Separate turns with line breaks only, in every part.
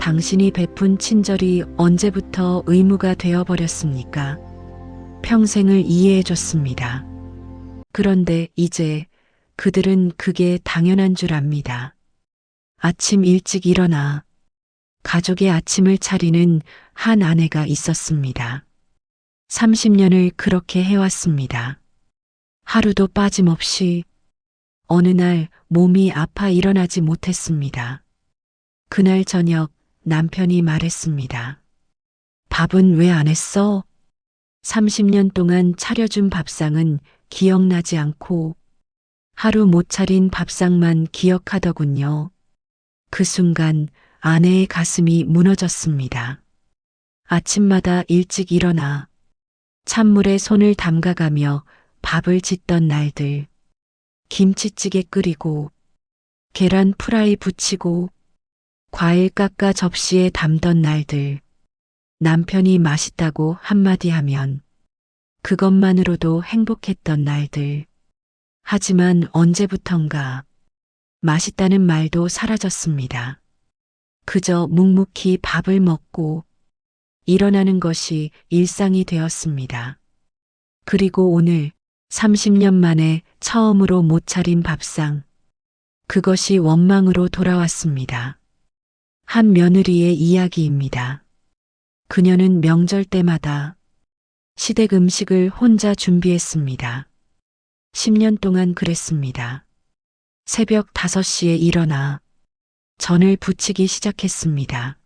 당신이 베푼 친절이 언제부터 의무가 되어버렸습니까? 평생을 이해해줬습니다. 그런데 이제 그들은 그게 당연한 줄 압니다. 아침 일찍 일어나 가족의 아침을 차리는 한 아내가 있었습니다. 30년을 그렇게 해왔습니다. 하루도 빠짐없이. 어느 날 몸이 아파 일어나지 못했습니다. 그날 저녁 남편이 말했습니다. 밥은 왜 안 했어? 30년 동안 차려준 밥상은 기억나지 않고 하루 못 차린 밥상만 기억하더군요. 그 순간 아내의 가슴이 무너졌습니다. 아침마다 일찍 일어나 찬물에 손을 담가가며 밥을 짓던 날들, 김치찌개 끓이고 계란 프라이 부치고 과일 깎아 접시에 담던 날들, 남편이 맛있다고 한마디 하면 그것만으로도 행복했던 날들. 하지만 언제부턴가 맛있다는 말도 사라졌습니다. 그저 묵묵히 밥을 먹고 일어나는 것이 일상이 되었습니다. 그리고 오늘 30년 만에 처음으로 못 차린 밥상. 그것이 원망으로 돌아왔습니다. 한 며느리의 이야기입니다. 그녀는 명절 때마다 시댁 음식을 혼자 준비했습니다. 10년 동안 그랬습니다. 새벽 5시에 일어나 전을 부치기 시작했습니다.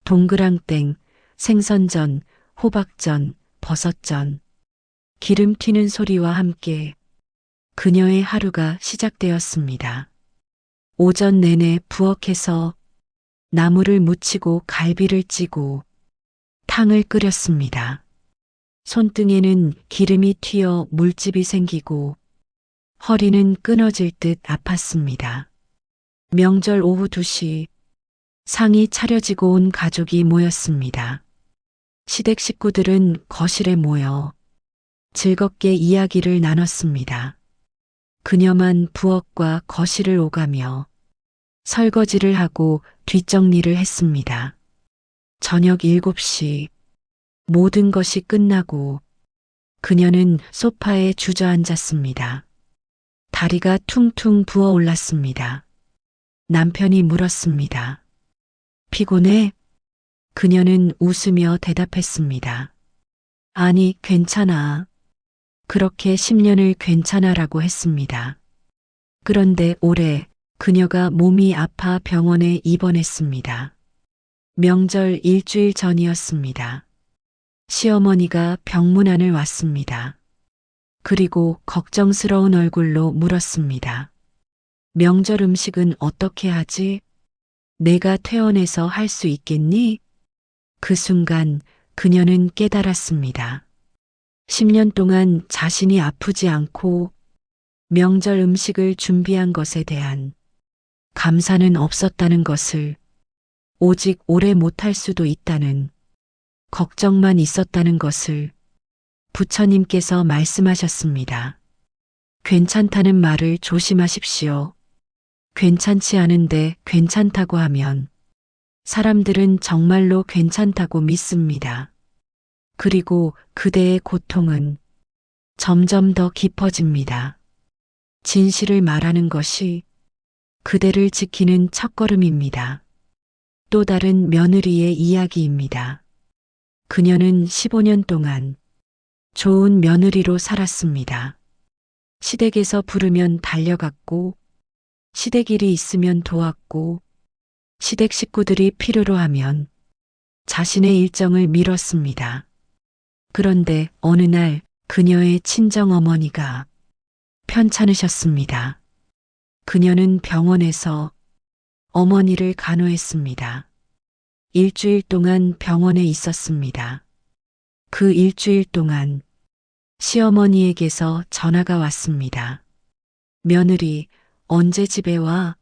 동그랑땡, 생선전, 호박전, 버섯전, 기름 튀는 소리와 함께 그녀의 하루가 시작되었습니다. 오전 내내 부엌에서 나물을 무치고 갈비를 찌고 탕을 끓였습니다. 손등에는 기름이 튀어 물집이 생기고 허리는 끊어질 듯 아팠습니다. 명절 오후 2시 상이 차려지고 온 가족이 모였습니다. 시댁 식구들은 거실에 모여 즐겁게 이야기를 나눴습니다. 그녀만 부엌과 거실을 오가며 설거지를 하고 뒷정리를 했습니다. 저녁 7시 모든 것이 끝나고 그녀는 소파에 주저앉았습니다. 다리가 퉁퉁 부어 올랐습니다. 남편이 물었습니다. 피곤해? 그녀는 웃으며 대답했습니다. 아니, 괜찮아. 그렇게 10년을 괜찮아라고 했습니다. 그런데 올해 그녀가 몸이 아파 병원에 입원했습니다. 명절 일주일 전이었습니다. 시어머니가 병문안을 왔습니다. 그리고 걱정스러운 얼굴로 물었습니다. 명절 음식은 어떻게 하지? 내가 퇴원해서 할 수 있겠니? 그 순간 그녀는 깨달았습니다. 10년 동안 자신이 아프지 않고 명절 음식을 준비한 것에 대한 감사는 없었다는 것을, 오직 오래 못할 수도 있다는 걱정만 있었다는 것을 부처님께서 말씀하셨습니다. 괜찮다는 말을 조심하십시오. 괜찮지 않은데 괜찮다고 하면 사람들은 정말로 괜찮다고 믿습니다. 그리고 그대의 고통은 점점 더 깊어집니다. 진실을 말하는 것이 그대를 지키는 첫걸음입니다. 또 다른 며느리의 이야기입니다. 그녀는 15년 동안 좋은 며느리로 살았습니다. 시댁에서 부르면 달려갔고, 시댁 일이 있으면 도왔고, 시댁 식구들이 필요로 하면 자신의 일정을 미뤘습니다. 그런데 어느 날 그녀의 친정어머니가 편찮으셨습니다. 그녀는 병원에서 어머니를 간호했습니다. 일주일 동안 병원에 있었습니다. 그 일주일 동안 시어머니에게서 전화가 왔습니다. 며느리, 언제 집에 와?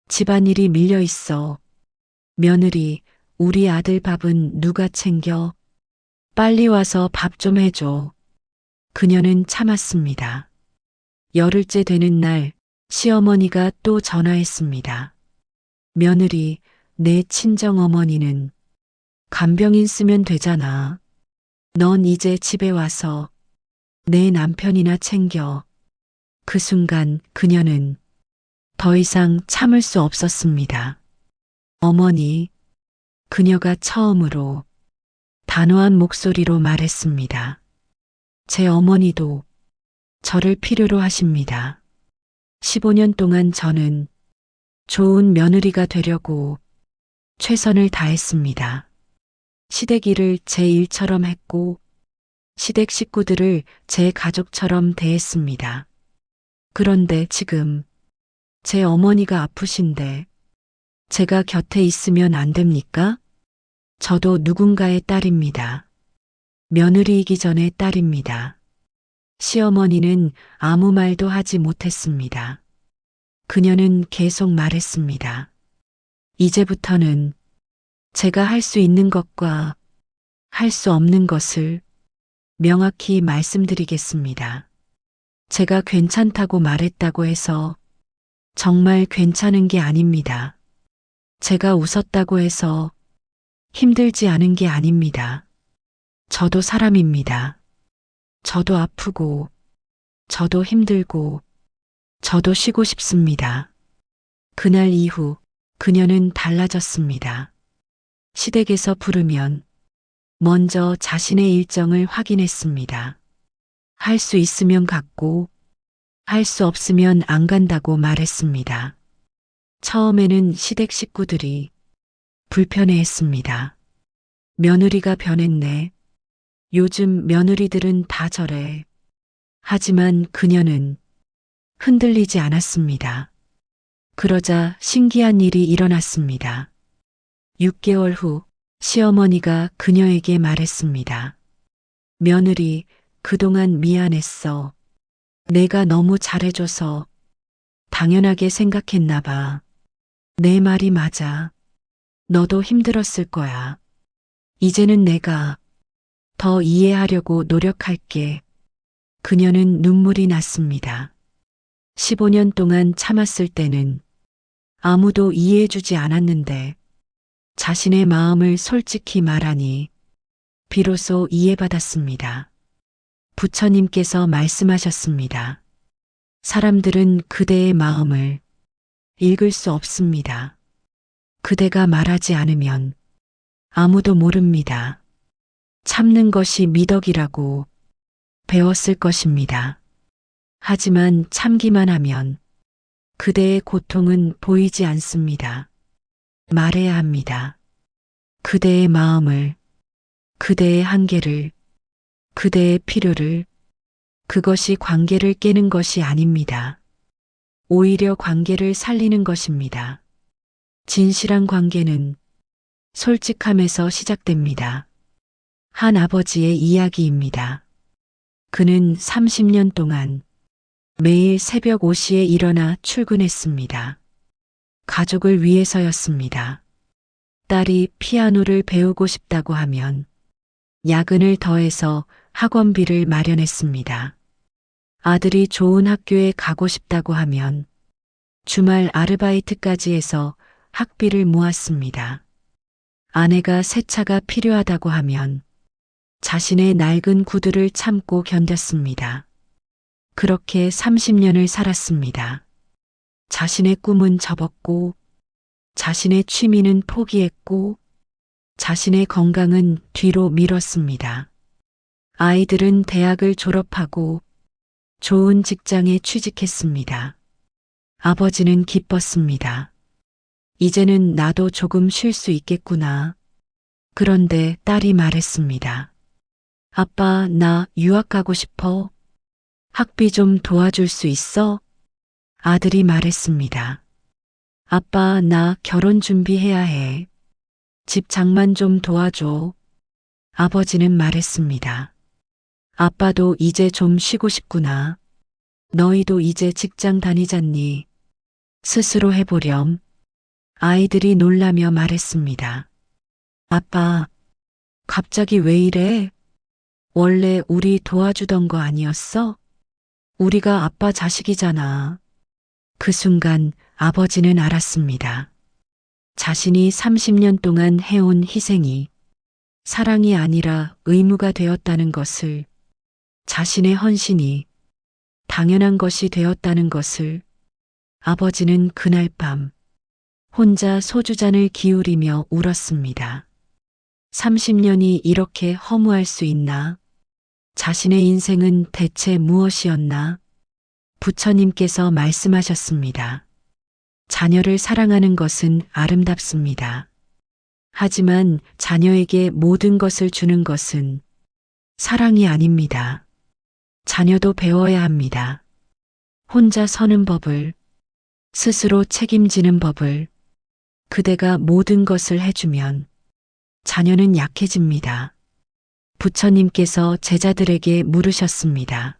집안일이 밀려 있어. 며느리, 우리 아들 밥은 누가 챙겨? 빨리 와서 밥 좀 해줘. 그녀는 참았습니다. 열흘째 되는 날 시어머니가 또 전화했습니다. 며느리, 내 친정 어머니는 간병인 쓰면 되잖아. 넌 이제 집에 와서 내 남편이나 챙겨. 그 순간 그녀는 더 이상 참을 수 없었습니다. 어머니, 그녀가 처음으로 단호한 목소리로 말했습니다. 제 어머니도 저를 필요로 하십니다. 15년 동안 저는 좋은 며느리가 되려고 최선을 다했습니다. 시댁 일을 제 일처럼 했고 시댁 식구들을 제 가족처럼 대했습니다. 그런데 지금 제 어머니가 아프신데 제가 곁에 있으면 안 됩니까? 저도 누군가의 딸입니다. 며느리이기 전에 딸입니다. 시어머니는 아무 말도 하지 못했습니다. 그녀는 계속 말했습니다. 이제부터는 제가 할 수 있는 것과 할 수 없는 것을 명확히 말씀드리겠습니다. 제가 괜찮다고 말했다고 해서 정말 괜찮은 게 아닙니다. 제가 웃었다고 해서 힘들지 않은 게 아닙니다. 저도 사람입니다. 저도 아프고, 저도 힘들고, 저도 쉬고 싶습니다. 그날 이후 그녀는 달라졌습니다. 시댁에서 부르면 먼저 자신의 일정을 확인했습니다. 할 수 있으면 갔고, 할 수 없으면 안 간다고 말했습니다. 처음에는 시댁 식구들이 불편해했습니다. 며느리가 변했네. 요즘 며느리들은 다 저래. 하지만 그녀는 흔들리지 않았습니다. 그러자 신기한 일이 일어났습니다. 6개월 후 시어머니가 그녀에게 말했습니다. 며느리, 그동안 미안했어. 내가 너무 잘해줘서 당연하게 생각했나 봐. 내 말이 맞아. 너도 힘들었을 거야. 이제는 내가 더 이해하려고 노력할게. 그녀는 눈물이 났습니다. 15년 동안 참았을 때는 아무도 이해해주지 않았는데 자신의 마음을 솔직히 말하니 비로소 이해받았습니다. 부처님께서 말씀하셨습니다. 사람들은 그대의 마음을 읽을 수 없습니다. 그대가 말하지 않으면 아무도 모릅니다. 참는 것이 미덕이라고 배웠을 것입니다. 하지만 참기만 하면 그대의 고통은 보이지 않습니다. 말해야 합니다. 그대의 마음을, 그대의 한계를, 그대의 필요를, 그것이 관계를 깨는 것이 아닙니다. 오히려 관계를 살리는 것입니다. 진실한 관계는 솔직함에서 시작됩니다. 한 아버지의 이야기입니다. 그는 30년 동안 매일 새벽 5시에 일어나 출근했습니다. 가족을 위해서였습니다. 딸이 피아노를 배우고 싶다고 하면 야근을 더해서 학원비를 마련했습니다. 아들이 좋은 학교에 가고 싶다고 하면 주말 아르바이트까지 해서 학비를 모았습니다. 아내가 새 차가 필요하다고 하면 자신의 낡은 구두를 참고 견뎠습니다. 그렇게 30년을 살았습니다. 자신의 꿈은 접었고, 자신의 취미는 포기했고, 자신의 건강은 뒤로 미뤘습니다. 아이들은 대학을 졸업하고 좋은 직장에 취직했습니다. 아버지는 기뻤습니다. 이제는 나도 조금 쉴 수 있겠구나. 그런데 딸이 말했습니다. 아빠, 나 유학 가고 싶어. 학비 좀 도와줄 수 있어? 아들이 말했습니다. 아빠, 나 결혼 준비해야 해. 집 장만 좀 도와줘. 아버지는 말했습니다. 아빠도 이제 좀 쉬고 싶구나. 너희도 이제 직장 다니잖니. 스스로 해보렴. 아이들이 놀라며 말했습니다. 아빠, 갑자기 왜 이래? 원래 우리 도와주던 거 아니었어? 우리가 아빠 자식이잖아. 그 순간 아버지는 알았습니다. 자신이 30년 동안 해온 희생이 사랑이 아니라 의무가 되었다는 것을, 자신의 헌신이 당연한 것이 되었다는 것을 아버지는 그날 밤 혼자 소주잔을 기울이며 울었습니다. 30년이 이렇게 허무할 수 있나? 자신의 인생은 대체 무엇이었나? 부처님께서 말씀하셨습니다. 자녀를 사랑하는 것은 아름답습니다. 하지만 자녀에게 모든 것을 주는 것은 사랑이 아닙니다. 자녀도 배워야 합니다. 혼자 서는 법을, 스스로 책임지는 법을. 그대가 모든 것을 해주면 자녀는 약해집니다. 부처님께서 제자들에게 물으셨습니다.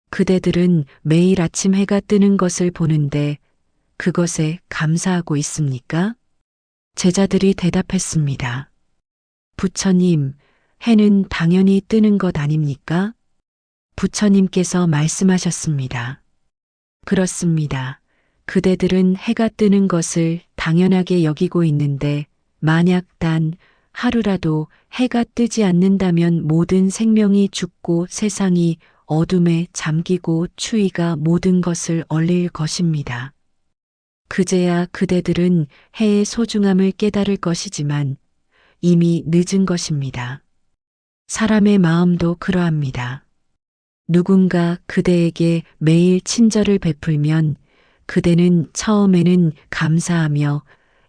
그대들은 매일 아침 해가 뜨는 것을 보는데 그것에 감사하고 있습니까? 제자들이 대답했습니다. 부처님, 해는 당연히 뜨는 것 아닙니까? 부처님께서 말씀하셨습니다. 그렇습니다. 그대들은 해가 뜨는 것을 당연하게 여기고 있는데 만약 단 하루라도 해가 뜨지 않는다면 모든 생명이 죽고 세상이 어둠에 잠기고 추위가 모든 것을 얼릴 것입니다. 그제야 그대들은 해의 소중함을 깨달을 것이지만 이미 늦은 것입니다. 사람의 마음도 그러합니다. 누군가 그대에게 매일 친절을 베풀면 그대는 처음에는 감사하며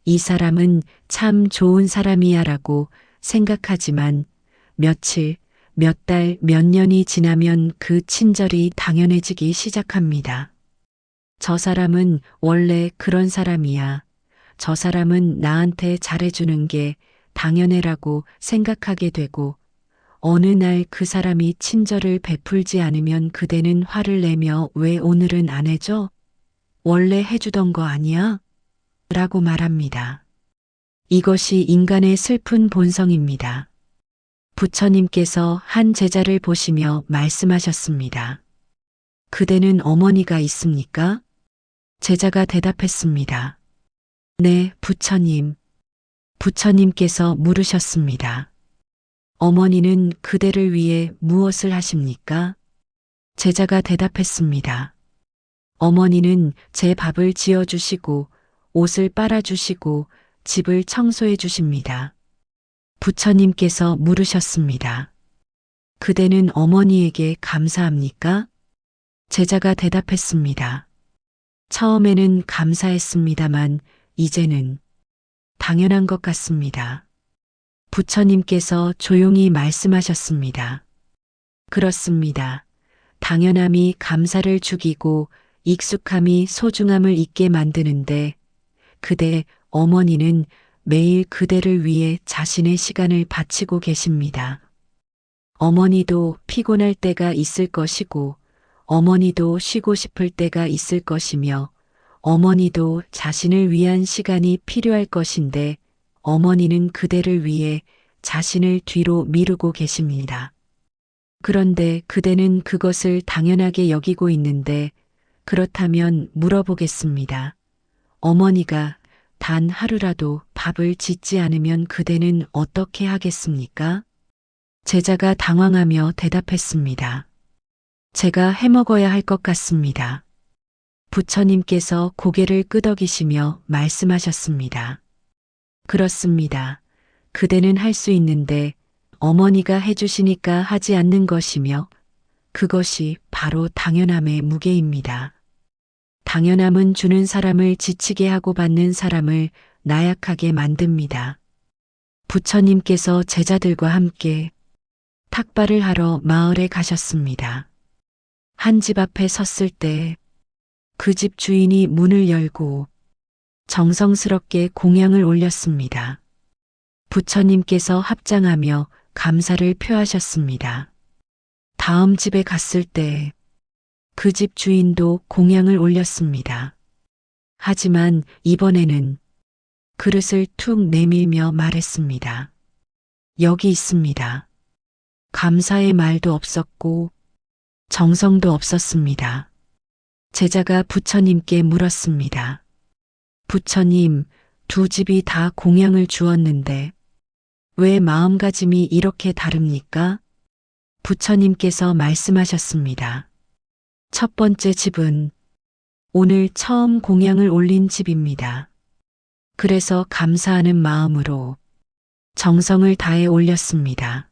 이 사람은 참 좋은 사람이야 라고 생각하지만 며칠, 몇 달, 몇 년이 지나면 그 친절이 당연해지기 시작합니다. 저 사람은 원래 그런 사람이야. 저 사람은 나한테 잘해주는 게 당연해라고 생각하게 되고 어느 날 그 사람이 친절을 베풀지 않으면 그대는 화를 내며 왜 오늘은 안 해줘? 원래 해주던 거 아니야? 라고 말합니다. 이것이 인간의 슬픈 본성입니다. 부처님께서 한 제자를 보시며 말씀하셨습니다. 그대는 어머니가 있습니까? 제자가 대답했습니다. 네, 부처님. 부처님께서 물으셨습니다. 어머니는 그대를 위해 무엇을 하십니까? 제자가 대답했습니다. 어머니는 제 밥을 지어주시고 옷을 빨아주시고 집을 청소해 주십니다. 부처님께서 물으셨습니다. 그대는 어머니에게 감사합니까? 제자가 대답했습니다. 처음에는 감사했습니다만 이제는 당연한 것 같습니다. 부처님께서 조용히 말씀하셨습니다. 그렇습니다. 당연함이 감사를 죽이고 익숙함이 소중함을 잊게 만드는데 그대 어머니는 매일 그대를 위해 자신의 시간을 바치고 계십니다. 어머니도 피곤할 때가 있을 것이고 어머니도 쉬고 싶을 때가 있을 것이며 어머니도 자신을 위한 시간이 필요할 것인데 어머니는 그대를 위해 자신을 뒤로 미루고 계십니다. 그런데 그대는 그것을 당연하게 여기고 있는데 그렇다면 물어보겠습니다. 어머니가 단 하루라도 밥을 짓지 않으면 그대는 어떻게 하겠습니까? 제자가 당황하며 대답했습니다. 제가 해먹어야 할 것 같습니다. 부처님께서 고개를 끄덕이시며 말씀하셨습니다. 그렇습니다. 그대는 할 수 있는데 어머니가 해주시니까 하지 않는 것이며 그것이 바로 당연함의 무게입니다. 당연함은 주는 사람을 지치게 하고 받는 사람을 나약하게 만듭니다. 부처님께서 제자들과 함께 탁발을 하러 마을에 가셨습니다. 한 집 앞에 섰을 때 그 집 주인이 문을 열고 정성스럽게 공양을 올렸습니다. 부처님께서 합장하며 감사를 표하셨습니다. 다음 집에 갔을 때 그 집 주인도 공양을 올렸습니다. 하지만 이번에는 그릇을 툭 내밀며 말했습니다. 여기 있습니다. 감사의 말도 없었고 정성도 없었습니다. 제자가 부처님께 물었습니다. 부처님, 두 집이 다 공양을 주었는데 왜 마음가짐이 이렇게 다릅니까? 부처님께서 말씀하셨습니다. 첫 번째 집은 오늘 처음 공양을 올린 집입니다. 그래서 감사하는 마음으로 정성을 다해 올렸습니다.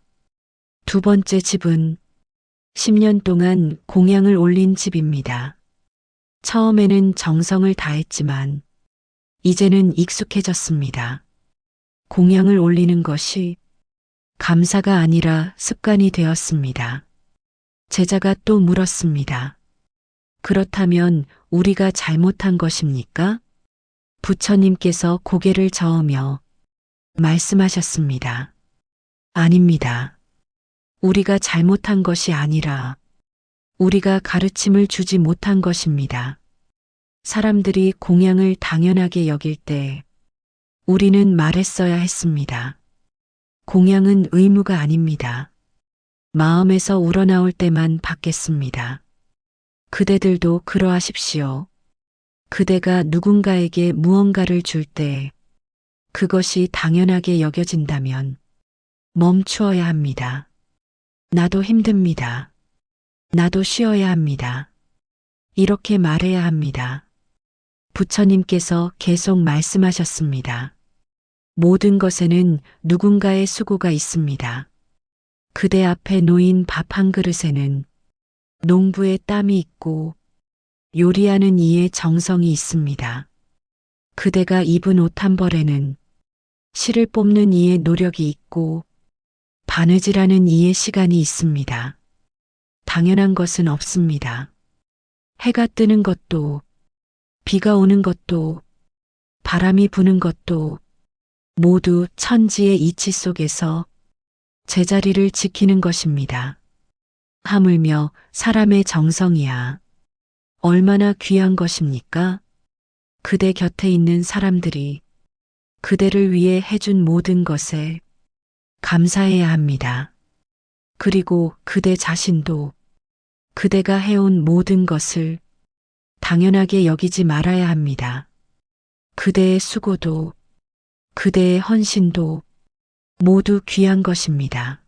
두 번째 집은 10년 동안 공양을 올린 집입니다. 처음에는 정성을 다했지만 이제는 익숙해졌습니다. 공양을 올리는 것이 감사가 아니라 습관이 되었습니다. 제자가 또 물었습니다. 그렇다면 우리가 잘못한 것입니까? 부처님께서 고개를 저으며 말씀하셨습니다. 아닙니다. 우리가 잘못한 것이 아니라 우리가 가르침을 주지 못한 것입니다. 사람들이 공양을 당연하게 여길 때 우리는 말했어야 했습니다. 공양은 의무가 아닙니다. 마음에서 우러나올 때만 받겠습니다. 그대들도 그러하십시오. 그대가 누군가에게 무언가를 줄 때 그것이 당연하게 여겨진다면 멈추어야 합니다. 나도 힘듭니다. 나도 쉬어야 합니다. 이렇게 말해야 합니다. 부처님께서 계속 말씀하셨습니다. 모든 것에는 누군가의 수고가 있습니다. 그대 앞에 놓인 밥 한 그릇에는 농부의 땀이 있고 요리하는 이의 정성이 있습니다. 그대가 입은 옷 한 벌에는 실을 뽑는 이의 노력이 있고 바느질하는 이의 시간이 있습니다. 당연한 것은 없습니다. 해가 뜨는 것도, 비가 오는 것도, 바람이 부는 것도 모두 천지의 이치 속에서 제자리를 지키는 것입니다. 하물며 사람의 정성이야 얼마나 귀한 것입니까? 그대 곁에 있는 사람들이 그대를 위해 해준 모든 것에 감사해야 합니다. 그리고 그대 자신도 그대가 해온 모든 것을 당연하게 여기지 말아야 합니다. 그대의 수고도 그대의 헌신도 모두 귀한 것입니다.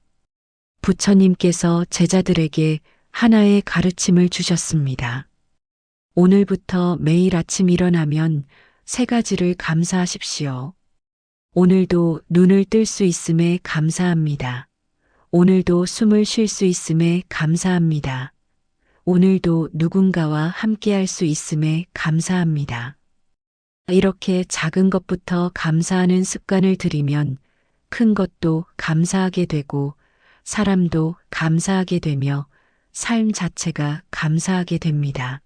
부처님께서 제자들에게 하나의 가르침을 주셨습니다. 오늘부터 매일 아침 일어나면 3가지를 감사하십시오. 오늘도 눈을 뜰 수 있음에 감사합니다. 오늘도 숨을 쉴 수 있음에 감사합니다. 오늘도 누군가와 함께할 수 있음에 감사합니다. 이렇게 작은 것부터 감사하는 습관을 들이면 큰 것도 감사하게 되고 사람도 감사하게 되며 삶 자체가 감사하게 됩니다.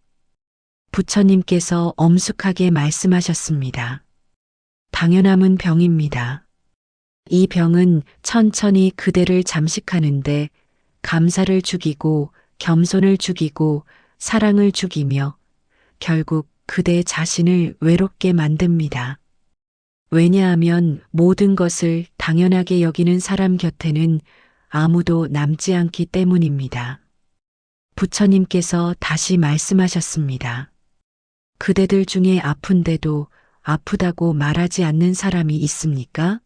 부처님께서 엄숙하게 말씀하셨습니다. 당연함은 병입니다. 이 병은 천천히 그대를 잠식하는데 감사를 죽이고 겸손을 죽이고 사랑을 죽이며 결국 그대 자신을 외롭게 만듭니다. 왜냐하면 모든 것을 당연하게 여기는 사람 곁에는 아무도 남지 않기 때문입니다. 부처님께서 다시 말씀하셨습니다. 그대들 중에 아픈데도 아프다고 말하지 않는 사람이 있습니까?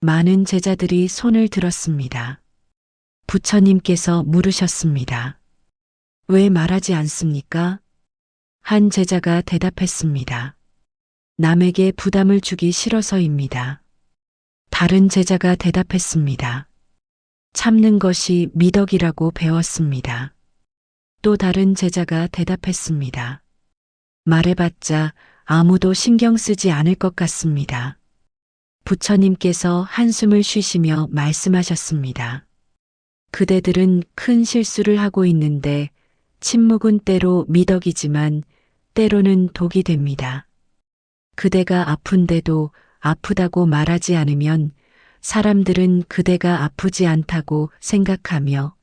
많은 제자들이 손을 들었습니다. 부처님께서 물으셨습니다. 왜 말하지 않습니까? 한 제자가 대답했습니다. 남에게 부담을 주기 싫어서입니다. 다른 제자가 대답했습니다. 참는 것이 미덕이라고 배웠습니다. 또 다른 제자가 대답했습니다. 말해봤자 아무도 신경 쓰지 않을 것 같습니다. 부처님께서 한숨을 쉬시며 말씀하셨습니다. 그대들은 큰 실수를 하고 있는데 침묵은 때로 미덕이지만 때로는 독이 됩니다. 그대가 아픈데도 아프다고 말하지 않으면 사람들은 그대가 아프지 않다고 생각하며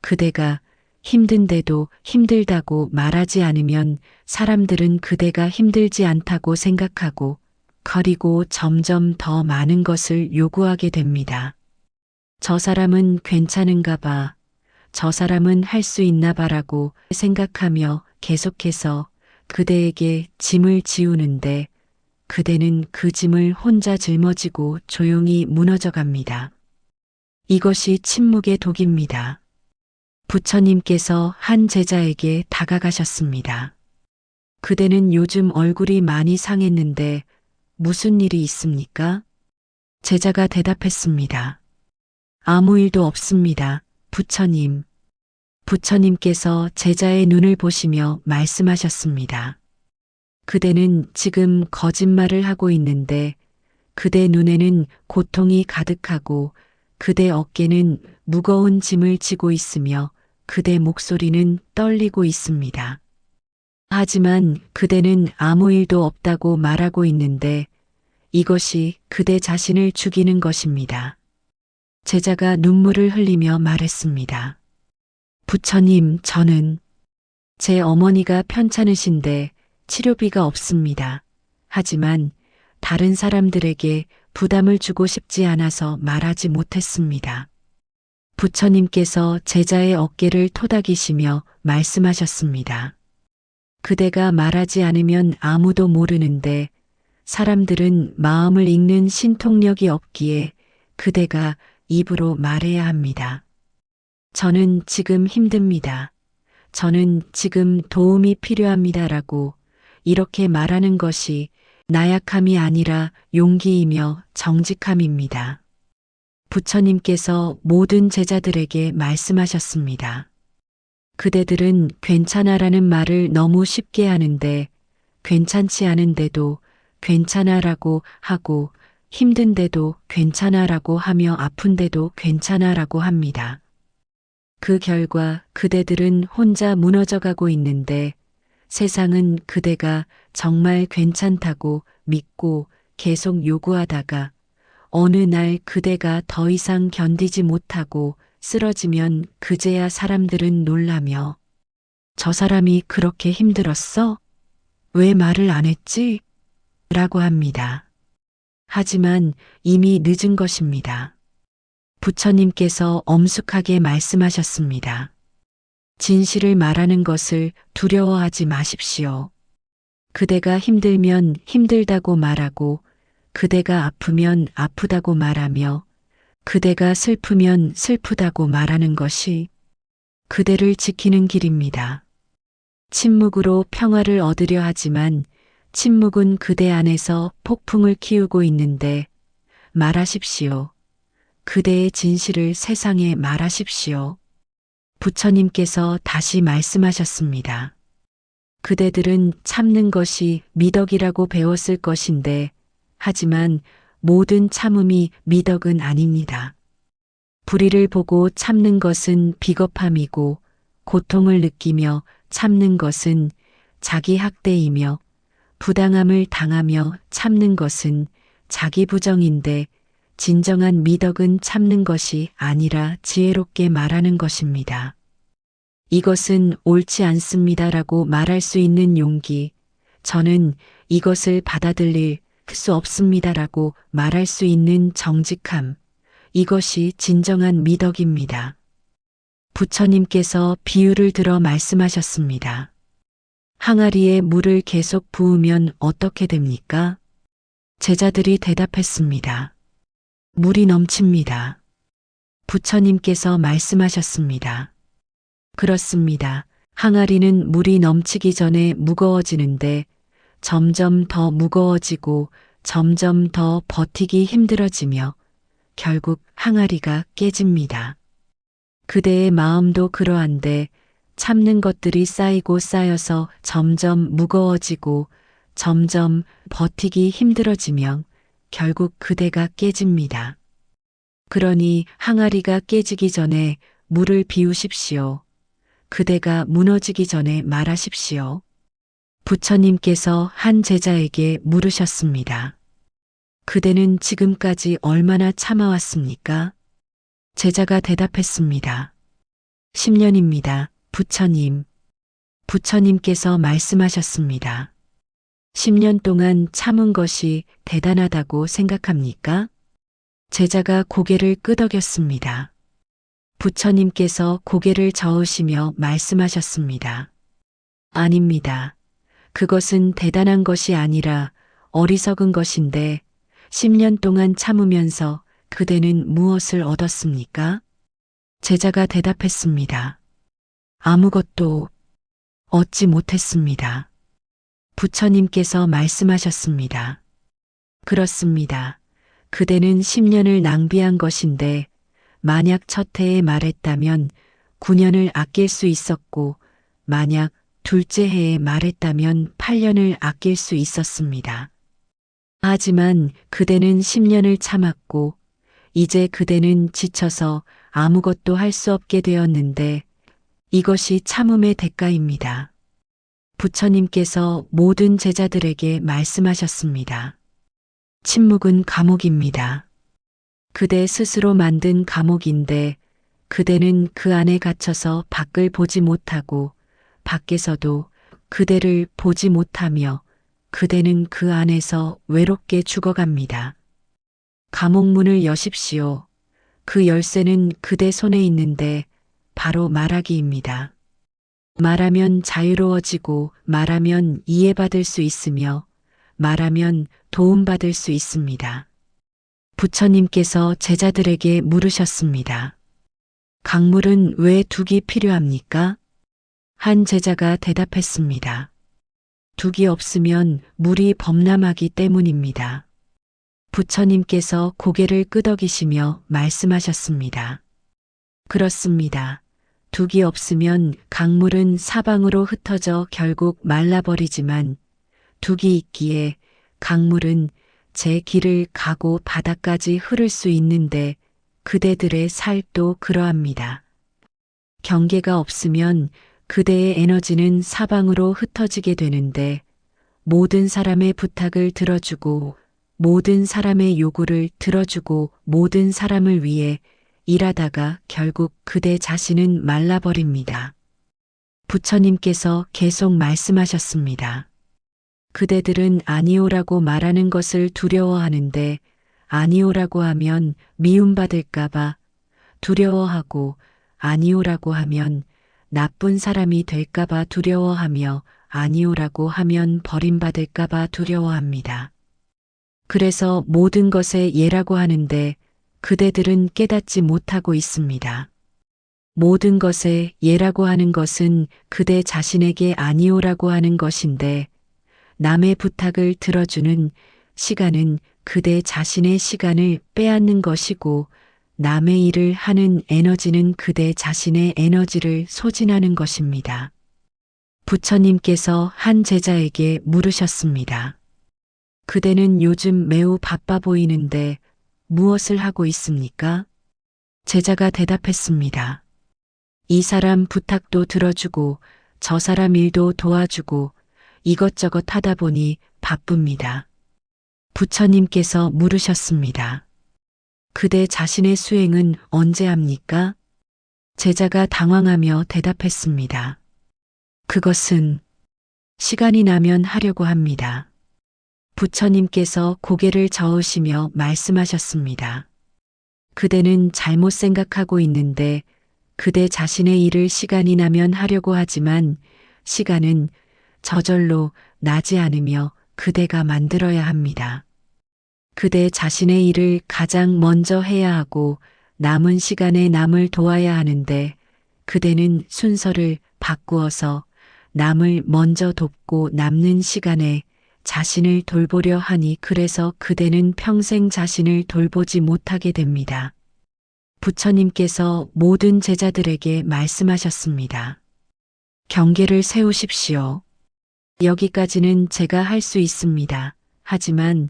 그대가 힘든데도 힘들다고 말하지 않으면 사람들은 그대가 힘들지 않다고 생각하고 그리고 점점 더 많은 것을 요구하게 됩니다. 저 사람은 괜찮은가 봐, 저 사람은 할 수 있나 봐라고 생각하며 계속해서 그대에게 짐을 지우는데 그대는 그 짐을 혼자 짊어지고 조용히 무너져 갑니다. 이것이 침묵의 독입니다. 부처님께서 한 제자에게 다가가셨습니다. 그대는 요즘 얼굴이 많이 상했는데 무슨 일이 있습니까? 제자가 대답했습니다. 아무 일도 없습니다, 부처님. 부처님께서 제자의 눈을 보시며 말씀하셨습니다. 그대는 지금 거짓말을 하고 있는데 그대 눈에는 고통이 가득하고 그대 어깨는 무거운 짐을 지고 있으며 그대 목소리는 떨리고 있습니다. 하지만 그대는 아무 일도 없다고 말하고 있는데 이것이 그대 자신을 죽이는 것입니다. 제자가 눈물을 흘리며 말했습니다. 부처님, 저는 제 어머니가 편찮으신데 치료비가 없습니다. 하지만 다른 사람들에게 부담을 주고 싶지 않아서 말하지 못했습니다. 부처님께서 제자의 어깨를 토닥이시며 말씀하셨습니다. 그대가 말하지 않으면 아무도 모르는데 사람들은 마음을 읽는 신통력이 없기에 그대가 입으로 말해야 합니다. 저는 지금 힘듭니다. 저는 지금 도움이 필요합니다라고 이렇게 말하는 것이 나약함이 아니라 용기이며 정직함입니다. 부처님께서 모든 제자들에게 말씀하셨습니다. 그대들은 괜찮아라는 말을 너무 쉽게 하는데 괜찮지 않은데도 괜찮아라고 하고 힘든데도 괜찮아라고 하며 아픈데도 괜찮아라고 합니다. 그 결과 그대들은 혼자 무너져가고 있는데 세상은 그대가 정말 괜찮다고 믿고 계속 요구하다가 어느 날 그대가 더 이상 견디지 못하고 쓰러지면 그제야 사람들은 놀라며 저 사람이 그렇게 힘들었어? 왜 말을 안 했지? 라고 합니다. 하지만 이미 늦은 것입니다. 부처님께서 엄숙하게 말씀하셨습니다. 진실을 말하는 것을 두려워하지 마십시오. 그대가 힘들면 힘들다고 말하고 그대가 아프면 아프다고 말하며 그대가 슬프면 슬프다고 말하는 것이 그대를 지키는 길입니다. 침묵으로 평화를 얻으려 하지만 침묵은 그대 안에서 폭풍을 키우고 있는데 말하십시오. 그대의 진실을 세상에 말하십시오. 부처님께서 다시 말씀하셨습니다. 그대들은 참는 것이 미덕이라고 배웠을 것인데 하지만 모든 참음이 미덕은 아닙니다. 불의를 보고 참는 것은 비겁함이고 고통을 느끼며 참는 것은 자기 학대이며 부당함을 당하며 참는 것은 자기 부정인데 진정한 미덕은 참는 것이 아니라 지혜롭게 말하는 것입니다. 이것은 옳지 않습니다라고 말할 수 있는 용기, 저는 이것을 받아들일 수 없습니다라고 말할 수 있는 정직함, 이것이 진정한 미덕입니다. 부처님께서 비유를 들어 말씀하셨습니다. 항아리에 물을 계속 부으면 어떻게 됩니까? 제자들이 대답했습니다. 물이 넘칩니다. 부처님께서 말씀하셨습니다. 그렇습니다. 항아리는 물이 넘치기 전에 무거워지는데 점점 더 무거워지고 점점 더 버티기 힘들어지며 결국 항아리가 깨집니다. 그대의 마음도 그러한데 참는 것들이 쌓이고 쌓여서 점점 무거워지고 점점 버티기 힘들어지면 결국 그대가 깨집니다. 그러니 항아리가 깨지기 전에 물을 비우십시오. 그대가 무너지기 전에 말하십시오. 부처님께서 한 제자에게 물으셨습니다. 그대는 지금까지 얼마나 참아왔습니까? 제자가 대답했습니다. 10년입니다, 부처님. 부처님께서 말씀하셨습니다. 10년 동안 참은 것이 대단하다고 생각합니까? 제자가 고개를 끄덕였습니다. 부처님께서 고개를 저으시며 말씀하셨습니다. 아닙니다. 그것은 대단한 것이 아니라 어리석은 것인데 10년 동안 참으면서 그대는 무엇을 얻었습니까? 제자가 대답했습니다. 아무것도 얻지 못했습니다. 부처님께서 말씀하셨습니다. 그렇습니다. 그대는 10년을 낭비한 것인데 만약 첫 해에 말했다면 9년을 아낄 수 있었고 만약 둘째 해에 말했다면 8년을 아낄 수 있었습니다. 하지만 그대는 10년을 참았고 이제 그대는 지쳐서 아무것도 할 수 없게 되었는데 이것이 참음의 대가입니다. 부처님께서 모든 제자들에게 말씀하셨습니다. 침묵은 감옥입니다. 그대 스스로 만든 감옥인데 그대는 그 안에 갇혀서 밖을 보지 못하고 밖에서도 그대를 보지 못하며 그대는 그 안에서 외롭게 죽어갑니다. 감옥문을 여십시오. 그 열쇠는 그대 손에 있는데 바로 말하기입니다. 말하면 자유로워지고 말하면 이해받을 수 있으며 말하면 도움받을 수 있습니다. 부처님께서 제자들에게 물으셨습니다. 강물은 왜 둑이 필요합니까? 한 제자가 대답했습니다. 둑이 없으면 물이 범람하기 때문입니다. 부처님께서 고개를 끄덕이시며 말씀하셨습니다. 그렇습니다. 둑이 없으면 강물은 사방으로 흩어져 결국 말라버리지만 둑이 있기에 강물은 제 길을 가고 바다까지 흐를 수 있는데 그대들의 삶도 그러합니다. 경계가 없으면 그대의 에너지는 사방으로 흩어지게 되는데 모든 사람의 부탁을 들어주고 모든 사람의 요구를 들어주고 모든 사람을 위해 일하다가 결국 그대 자신은 말라버립니다. 부처님께서 계속 말씀하셨습니다. 그대들은 아니오라고 말하는 것을 두려워하는데 아니오라고 하면 미움받을까봐 두려워하고 아니오라고 하면 나쁜 사람이 될까봐 두려워하며 아니오라고 하면 버림받을까봐 두려워합니다. 그래서 모든 것에 예라고 하는데 그대들은 깨닫지 못하고 있습니다. 모든 것에 예라고 하는 것은 그대 자신에게 아니오라고 하는 것인데 남의 부탁을 들어주는 시간은 그대 자신의 시간을 빼앗는 것이고 남의 일을 하는 에너지는 그대 자신의 에너지를 소진하는 것입니다. 부처님께서 한 제자에게 물으셨습니다. 그대는 요즘 매우 바빠 보이는데 무엇을 하고 있습니까? 제자가 대답했습니다. 이 사람 부탁도 들어주고 저 사람 일도 도와주고 이것저것 하다 보니 바쁩니다. 부처님께서 물으셨습니다. 그대 자신의 수행은 언제 합니까? 제자가 당황하며 대답했습니다. 그것은 시간이 나면 하려고 합니다. 부처님께서 고개를 저으시며 말씀하셨습니다. 그대는 잘못 생각하고 있는데 그대 자신의 일을 시간이 나면 하려고 하지만 시간은 저절로 나지 않으며 그대가 만들어야 합니다. 그대 자신의 일을 가장 먼저 해야 하고 남은 시간에 남을 도와야 하는데 그대는 순서를 바꾸어서 남을 먼저 돕고 남는 시간에 자신을 돌보려 하니 그래서 그대는 평생 자신을 돌보지 못하게 됩니다. 부처님께서 모든 제자들에게 말씀하셨습니다. 경계를 세우십시오. 여기까지는 제가 할 수 있습니다. 하지만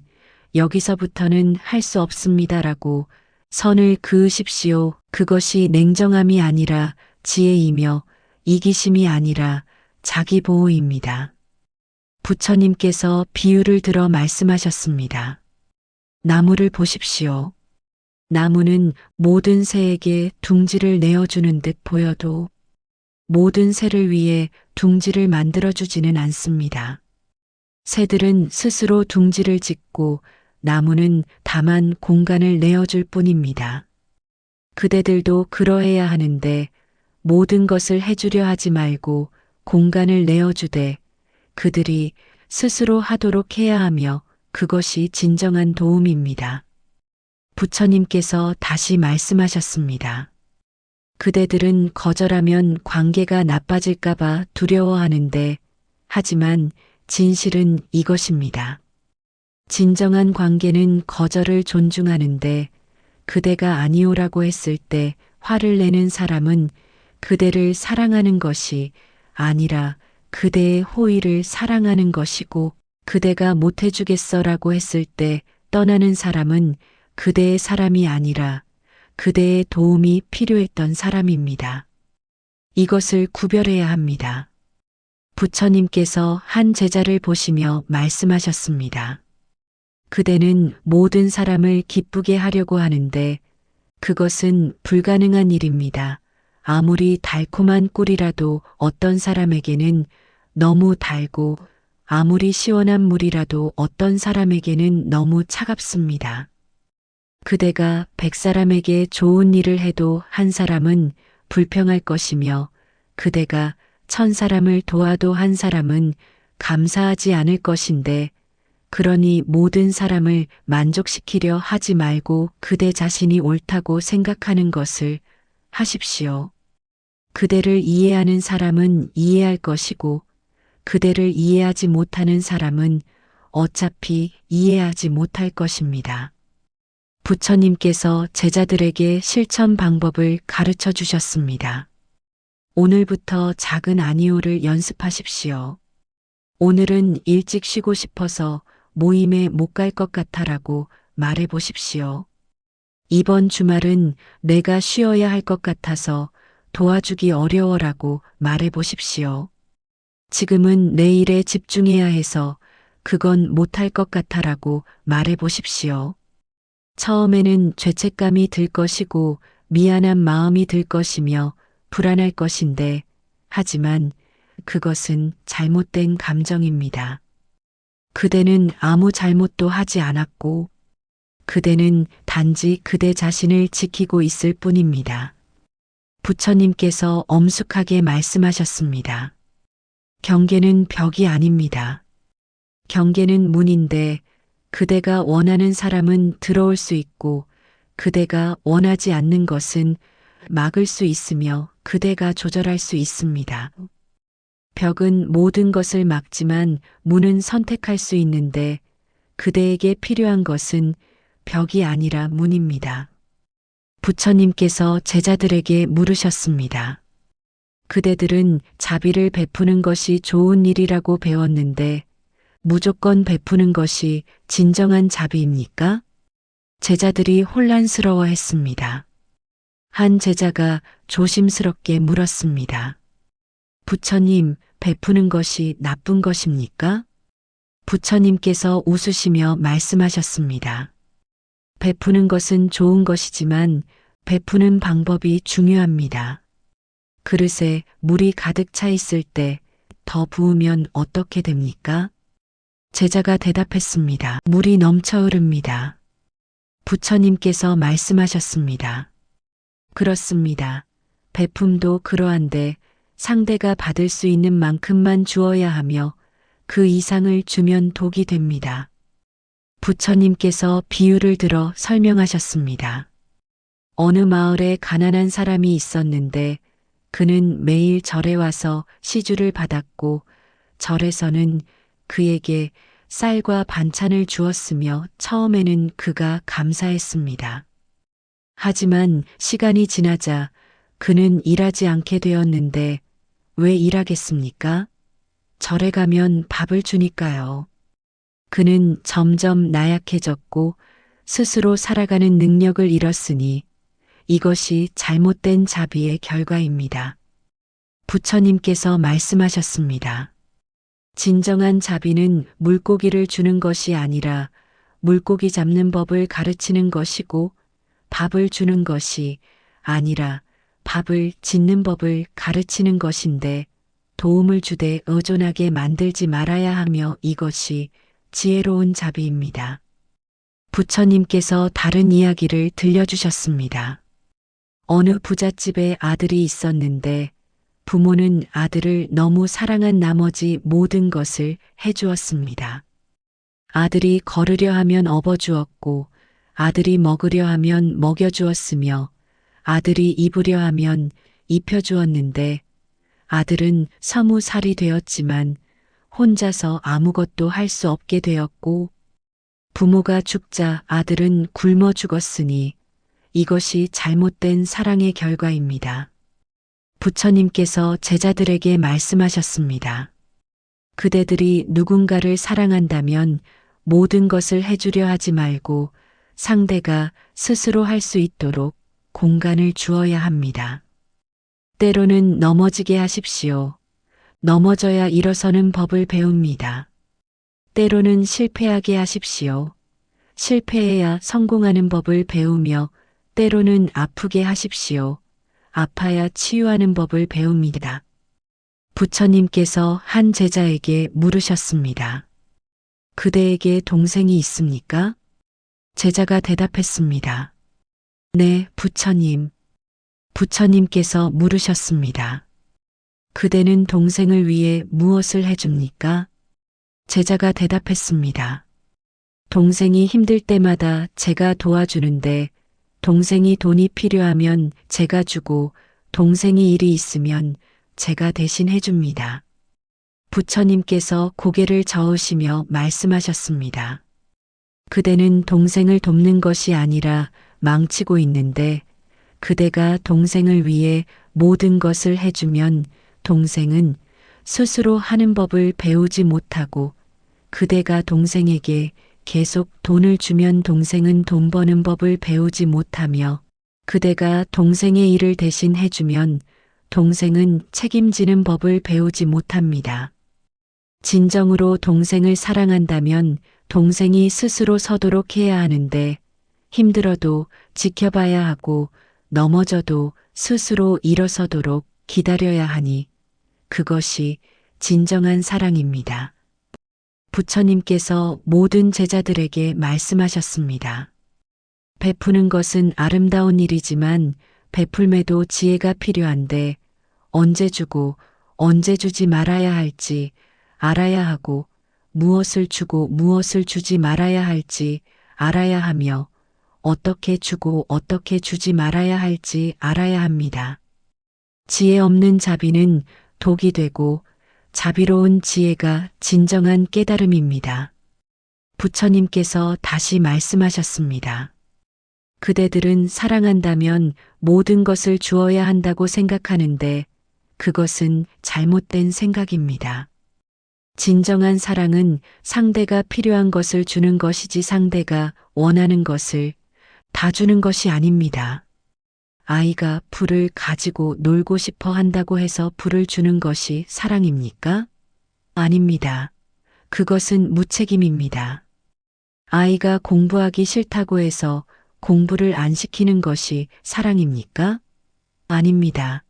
여기서부터는 할 수 없습니다라고 선을 그으십시오. 그것이 냉정함이 아니라 지혜이며 이기심이 아니라 자기 보호입니다. 부처님께서 비유를 들어 말씀하셨습니다. 나무를 보십시오. 나무는 모든 새에게 둥지를 내어주는 듯 보여도 모든 새를 위해 둥지를 만들어주지는 않습니다. 새들은 스스로 둥지를 짓고 나무는 다만 공간을 내어줄 뿐입니다. 그대들도 그러해야 하는데 모든 것을 해주려 하지 말고 공간을 내어주되 그들이 스스로 하도록 해야 하며 그것이 진정한 도움입니다. 부처님께서 다시 말씀하셨습니다. 그대들은 거절하면 관계가 나빠질까봐 두려워하는데, 하지만 진실은 이것입니다. 진정한 관계는 거절을 존중하는데, 그대가 아니오라고 했을 때 화를 내는 사람은 그대를 사랑하는 것이 아니라 그대의 호의를 사랑하는 것이고, 그대가 못해주겠어라고 했을 때 떠나는 사람은 그대의 사람이 아니라 그대의 도움이 필요했던 사람입니다. 이것을 구별해야 합니다. 부처님께서 한 제자를 보시며 말씀하셨습니다. 그대는 모든 사람을 기쁘게 하려고 하는데 그것은 불가능한 일입니다. 아무리 달콤한 꿀이라도 어떤 사람에게는 너무 달고 아무리 시원한 물이라도 어떤 사람에게는 너무 차갑습니다. 그대가 100사람에게 좋은 일을 해도 한 사람은 불평할 것이며 그대가 1000사람을 도와도 한 사람은 감사하지 않을 것인데 그러니 모든 사람을 만족시키려 하지 말고 그대 자신이 옳다고 생각하는 것을 하십시오. 그대를 이해하는 사람은 이해할 것이고 그대를 이해하지 못하는 사람은 어차피 이해하지 못할 것입니다. 부처님께서 제자들에게 실천 방법을 가르쳐 주셨습니다. 오늘부터 작은 아니오를 연습하십시오. 오늘은 일찍 쉬고 싶어서 모임에 못 갈 것 같아라고 말해 보십시오. 이번 주말은 내가 쉬어야 할 것 같아서 도와주기 어려워라고 말해 보십시오. 지금은 내 일에 집중해야 해서 그건 못할 것 같아라고 말해 보십시오. 처음에는 죄책감이 들 것이고 미안한 마음이 들 것이며 불안할 것인데 하지만 그것은 잘못된 감정입니다. 그대는 아무 잘못도 하지 않았고 그대는 단지 그대 자신을 지키고 있을 뿐입니다. 부처님께서 엄숙하게 말씀하셨습니다. 경계는 벽이 아닙니다. 경계는 문인데 그대가 원하는 사람은 들어올 수 있고 그대가 원하지 않는 것은 막을 수 있으며 그대가 조절할 수 있습니다. 벽은 모든 것을 막지만 문은 선택할 수 있는데 그대에게 필요한 것은 벽이 아니라 문입니다. 부처님께서 제자들에게 물으셨습니다. 그대들은 자비를 베푸는 것이 좋은 일이라고 배웠는데 무조건 베푸는 것이 진정한 자비입니까? 제자들이 혼란스러워 했습니다. 한 제자가 조심스럽게 물었습니다. 부처님, 베푸는 것이 나쁜 것입니까? 부처님께서 웃으시며 말씀하셨습니다. 베푸는 것은 좋은 것이지만 베푸는 방법이 중요합니다. 그릇에 물이 가득 차 있을 때 더 부으면 어떻게 됩니까? 제자가 대답했습니다. 물이 넘쳐 흐릅니다. 부처님께서 말씀하셨습니다. 그렇습니다. 베품도 그러한데 상대가 받을 수 있는 만큼만 주어야 하며 그 이상을 주면 독이 됩니다. 부처님께서 비유를 들어 설명하셨습니다. 어느 마을에 가난한 사람이 있었는데 그는 매일 절에 와서 시주를 받았고 절에서는 그에게 쌀과 반찬을 주었으며 처음에는 그가 감사했습니다. 하지만 시간이 지나자 그는 일하지 않게 되었는데 왜 일하겠습니까? 절에 가면 밥을 주니까요. 그는 점점 나약해졌고 스스로 살아가는 능력을 잃었으니 이것이 잘못된 자비의 결과입니다. 부처님께서 말씀하셨습니다. 진정한 자비는 물고기를 주는 것이 아니라 물고기 잡는 법을 가르치는 것이고 밥을 주는 것이 아니라 밥을 짓는 법을 가르치는 것인데 도움을 주되 의존하게 만들지 말아야 하며 이것이 지혜로운 자비입니다. 부처님께서 다른 이야기를 들려주셨습니다. 어느 부잣집에 아들이 있었는데 부모는 아들을 너무 사랑한 나머지 모든 것을 해주었습니다. 아들이 걸으려 하면 업어주었고 아들이 먹으려 하면 먹여주었으며 아들이 입으려 하면 입혀주었는데 아들은 서무살이 되었지만 혼자서 아무것도 할 수 없게 되었고 부모가 죽자 아들은 굶어 죽었으니 이것이 잘못된 사랑의 결과입니다. 부처님께서 제자들에게 말씀하셨습니다. 그대들이 누군가를 사랑한다면 모든 것을 해주려 하지 말고 상대가 스스로 할 수 있도록 공간을 주어야 합니다. 때로는 넘어지게 하십시오. 넘어져야 일어서는 법을 배웁니다. 때로는 실패하게 하십시오. 실패해야 성공하는 법을 배우며 때로는 아프게 하십시오. 아파야 치유하는 법을 배웁니다. 부처님께서 한 제자에게 물으셨습니다. 그대에게 동생이 있습니까? 제자가 대답했습니다. 네, 부처님. 부처님께서 물으셨습니다. 그대는 동생을 위해 무엇을 해줍니까? 제자가 대답했습니다. 동생이 힘들 때마다 제가 도와주는데 동생이 돈이 필요하면 제가 주고 동생이 일이 있으면 제가 대신 해줍니다. 부처님께서 고개를 저으시며 말씀하셨습니다. 그대는 동생을 돕는 것이 아니라 망치고 있는데 그대가 동생을 위해 모든 것을 해주면 동생은 스스로 하는 법을 배우지 못하고 그대가 동생에게 계속 돈을 주면 동생은 돈 버는 법을 배우지 못하며 그대가 동생의 일을 대신 해주면 동생은 책임지는 법을 배우지 못합니다. 진정으로 동생을 사랑한다면 동생이 스스로 서도록 해야 하는데 힘들어도 지켜봐야 하고 넘어져도 스스로 일어서도록 기다려야 하니 그것이 진정한 사랑입니다. 부처님께서 모든 제자들에게 말씀하셨습니다. 베푸는 것은 아름다운 일이지만 베풀매도 지혜가 필요한데 언제 주고 언제 주지 말아야 할지 알아야 하고 무엇을 주고 무엇을 주지 말아야 할지 알아야 하며 어떻게 주고 어떻게 주지 말아야 할지 알아야 합니다. 지혜 없는 자비는 독이 되고 자비로운 지혜가 진정한 깨달음입니다. 부처님께서 다시 말씀하셨습니다. 그대들은 사랑한다면 모든 것을 주어야 한다고 생각하는데 그것은 잘못된 생각입니다. 진정한 사랑은 상대가 필요한 것을 주는 것이지 상대가 원하는 것을 다 주는 것이 아닙니다. 아이가 풀을 가지고 놀고 싶어 한다고 해서 풀을 주는 것이 사랑입니까? 아닙니다. 그것은 무책임입니다. 아이가 공부하기 싫다고 해서 공부를 안 시키는 것이 사랑입니까? 아닙니다.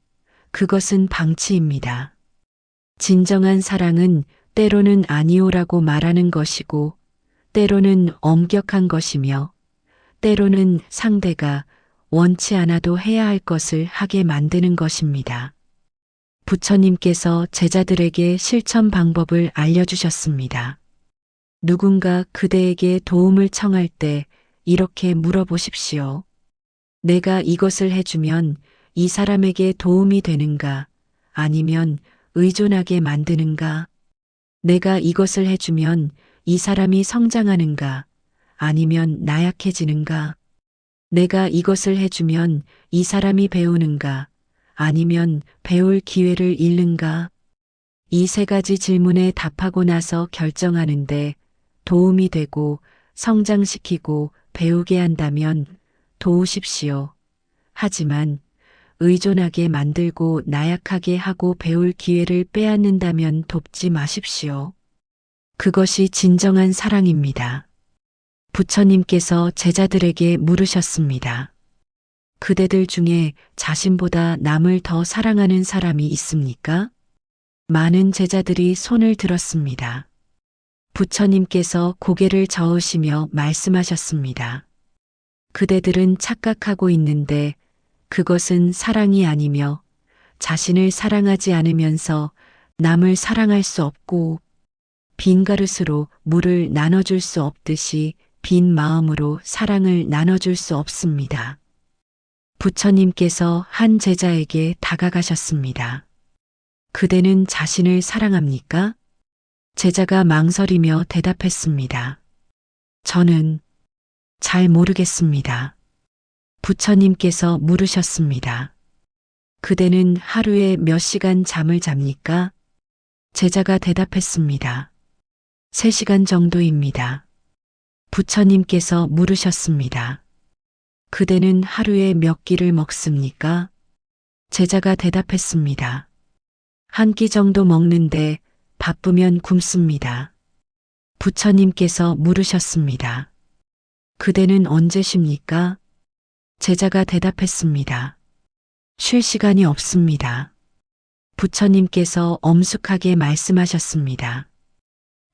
그것은 방치입니다. 진정한 사랑은 때로는 아니오라고 말하는 것이고 때로는 엄격한 것이며 때로는 상대가 원치 않아도 해야 할 것을 하게 만드는 것입니다. 부처님께서 제자들에게 실천 방법을 알려주셨습니다. 누군가 그대에게 도움을 청할 때 이렇게 물어보십시오. 내가 이것을 해주면 이 사람에게 도움이 되는가? 아니면 의존하게 만드는가? 내가 이것을 해주면 이 사람이 성장하는가? 아니면 나약해지는가? 내가 이것을 해주면 이 사람이 배우는가? 아니면 배울 기회를 잃는가? 이 세 가지 질문에 답하고 나서 결정하는데 도움이 되고 성장시키고 배우게 한다면 도우십시오. 하지만 의존하게 만들고 나약하게 하고 배울 기회를 빼앗는다면 돕지 마십시오. 그것이 진정한 사랑입니다. 부처님께서 제자들에게 물으셨습니다. 그대들 중에 자신보다 남을 더 사랑하는 사람이 있습니까? 많은 제자들이 손을 들었습니다. 부처님께서 고개를 저으시며 말씀하셨습니다. 그대들은 착각하고 있는데 그것은 사랑이 아니며 자신을 사랑하지 않으면서 남을 사랑할 수 없고 빈 그릇으로 물을 나눠줄 수 없듯이 빈 마음으로 사랑을 나눠줄 수 없습니다. 부처님께서 한 제자에게 다가가셨습니다. 그대는 자신을 사랑합니까? 제자가 망설이며 대답했습니다. 저는 잘 모르겠습니다. 부처님께서 물으셨습니다. 그대는 하루에 몇 시간 잠을 잡니까? 제자가 대답했습니다. 3시간 정도입니다. 부처님께서 물으셨습니다. 그대는 하루에 몇 끼를 먹습니까? 제자가 대답했습니다. 1끼 정도 먹는데 바쁘면 굶습니다. 부처님께서 물으셨습니다. 그대는 언제 쉽니까? 제자가 대답했습니다. 쉴 시간이 없습니다. 부처님께서 엄숙하게 말씀하셨습니다.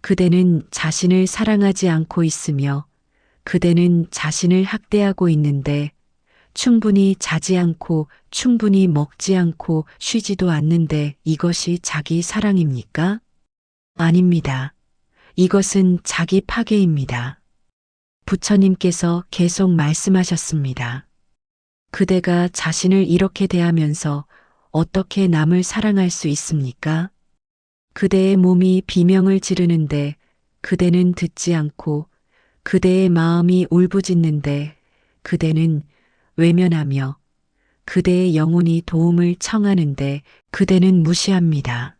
그대는 자신을 사랑하지 않고 있으며 그대는 자신을 학대하고 있는데 충분히 자지 않고 충분히 먹지 않고 쉬지도 않는데 이것이 자기 사랑입니까? 아닙니다. 이것은 자기 파괴입니다. 부처님께서 계속 말씀하셨습니다. 그대가 자신을 이렇게 대하면서 어떻게 남을 사랑할 수 있습니까? 그대의 몸이 비명을 지르는데 그대는 듣지 않고 그대의 마음이 울부짖는데 그대는 외면하며 그대의 영혼이 도움을 청하는데 그대는 무시합니다.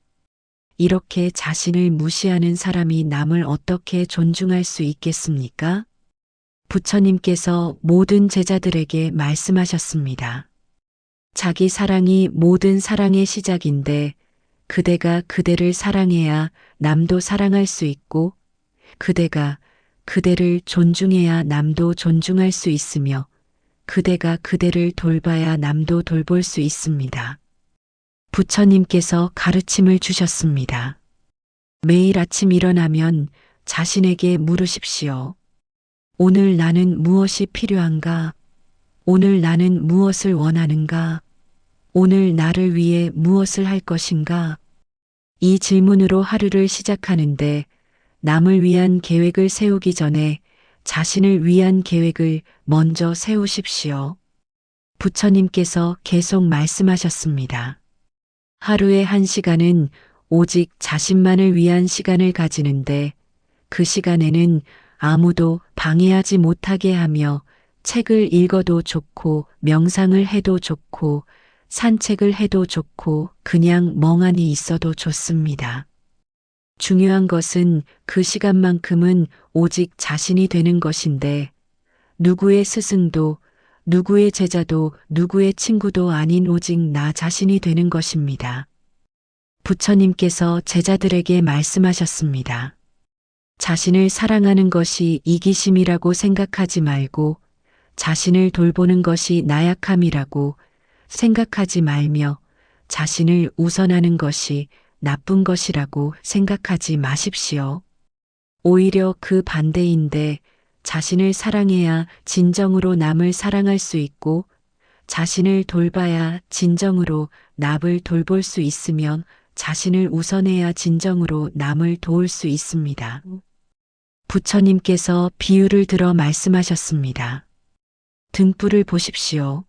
이렇게 자신을 무시하는 사람이 남을 어떻게 존중할 수 있겠습니까? 부처님께서 모든 제자들에게 말씀하셨습니다. 자기 사랑이 모든 사랑의 시작인데 그대가 그대를 사랑해야 남도 사랑할 수 있고 그대가 그대를 존중해야 남도 존중할 수 있으며 그대가 그대를 돌봐야 남도 돌볼 수 있습니다. 부처님께서 가르침을 주셨습니다. 매일 아침 일어나면 자신에게 물으십시오. 오늘 나는 무엇이 필요한가? 오늘 나는 무엇을 원하는가? 오늘 나를 위해 무엇을 할 것인가? 이 질문으로 하루를 시작하는데 남을 위한 계획을 세우기 전에 자신을 위한 계획을 먼저 세우십시오. 부처님께서 계속 말씀하셨습니다. 하루에 1시간은 오직 자신만을 위한 시간을 가지는데 그 시간에는 아무도 방해하지 못하게 하며 책을 읽어도 좋고 명상을 해도 좋고 산책을 해도 좋고 그냥 멍하니 있어도 좋습니다. 중요한 것은 그 시간만큼은 오직 자신이 되는 것인데 누구의 스승도 누구의 제자도 누구의 친구도 아닌 오직 나 자신이 되는 것입니다. 부처님께서 제자들에게 말씀하셨습니다. 자신을 사랑하는 것이 이기심이라고 생각하지 말고 자신을 돌보는 것이 나약함이라고 생각하지 말며 자신을 우선하는 것이 나쁜 것이라고 생각하지 마십시오. 오히려 그 반대인데 자신을 사랑해야 진정으로 남을 사랑할 수 있고 자신을 돌봐야 진정으로 남을 돌볼 수 있으면 자신을 우선해야 진정으로 남을 도울 수 있습니다. 부처님께서 비유를 들어 말씀하셨습니다. 등불을 보십시오.